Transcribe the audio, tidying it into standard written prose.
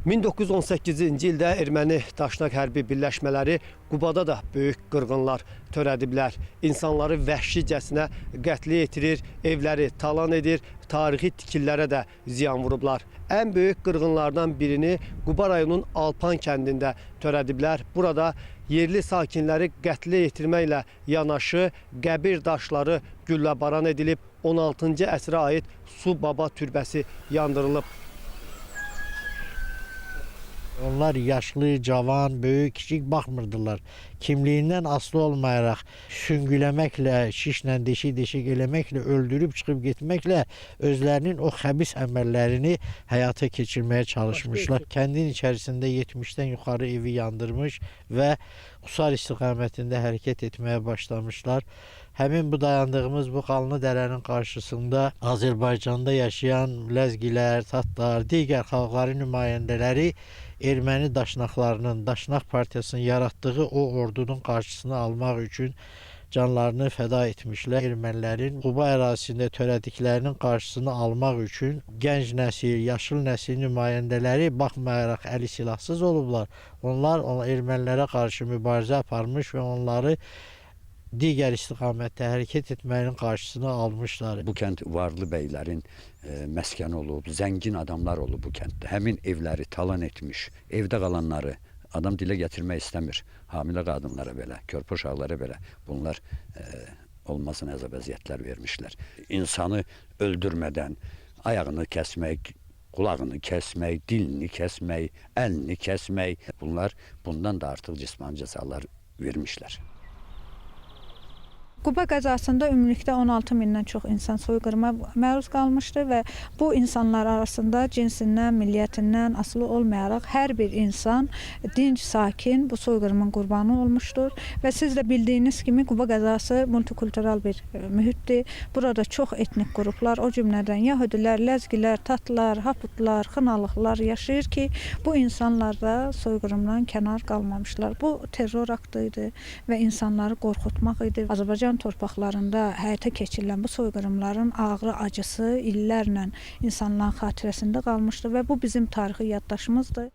1918-ci ildə erməni daşnaq hərbi birləşmələri Qubada da böyük qırğınlar törədiblər. İnsanları vəhşicəsinə qətlə yetirir, evləri talan edir, tarixi tikillərə də ziyan vurublar. Ən böyük qırğınlardan birini Quba rayonunun Alpan kəndində törədiblər. Burada yerli sakinləri qətlə yetirməklə yanaşı qəbir daşları gülləbaran edilib, 16-cı əsrə aid Su Baba türbəsi yandırılıb. Onlar yaşlı, cavan, böyük, kiçik baxmırdılar. Kimliyindən asılı olmayaraq süngüləməklə, şişlə deşik-deşik eləməklə, öldürüb çıxıb getməklə özlərinin o xəbis əməllərini həyata keçirməyə çalışmışlar. Kəndin içərisində 70-dən yuxarı evi yandırmış və Qusar istiqamətində hərəkət etməyə başlamışlar. Həmin bu dayandığımız bu qanlı dərənin qarşısında Azərbaycanda yaşayan ləzgilər, tatlar, digər xalqların nümayəndələri erməni daşnaqlarının, Daşnaq Partiyasının yaratdığı o ordunun qarşısını almaq üçün canlarını fəda etmişlər. Ermənilərin Quba ərazisində törədiklərinin qarşısını almaq üçün gənc nəsil, yaşıl nəsil nümayəndələri baxmayaraq əli silahsız olublar. Onlar ermənilərə qarşı mübarizə aparmış və onları digər istiqamətdə hərəkət etməyin qarşısını almışlar. Bu kənd varlı bəylərin məskəni olub, zəngin adamlar olub bu kənddə. Həmin evləri talan etmiş, evdə qalanları adam dilə gətirmək istəmir. Hamilə qadınlara belə, körpə uşaqlara belə bunlar olmasın əzab əziyyətlər vermişlər. İnsanı öldürmədən ayağını kəsmək, qulağını kəsmək, dilini kəsmək, əlini kəsmək, bundan da artıq cismani cəzalar vermişlər. Quba qəzasında ümumilikdə 16 mindən çox insan soyqırıma məruz qalmışdı və bu insanlar arasında cinsindən, milliyyətindən asılı olmayaraq hər bir insan dinc, sakin bu soyqırımın qurbanı olmuşdur. Və siz də bildiyiniz kimi Quba qəzası multikultural bir mühitdir. Burada çox etnik qruplar, o cümlədən Yahudilər, Ləzgilər, Tatlar, Haputlar, Xınalıqlar yaşayır ki, bu insanlar da soyqırımdan kənar qalmamışlar. Bu terror aktı idi və insanları qorxutmaq idi. Azərbaycan torpaqlarında həyata keçirilən bu soyqırımların ağrı, acısı illərlə insanların xatirəsində qalmışdı və bu bizim tarixi yaddaşımızdır.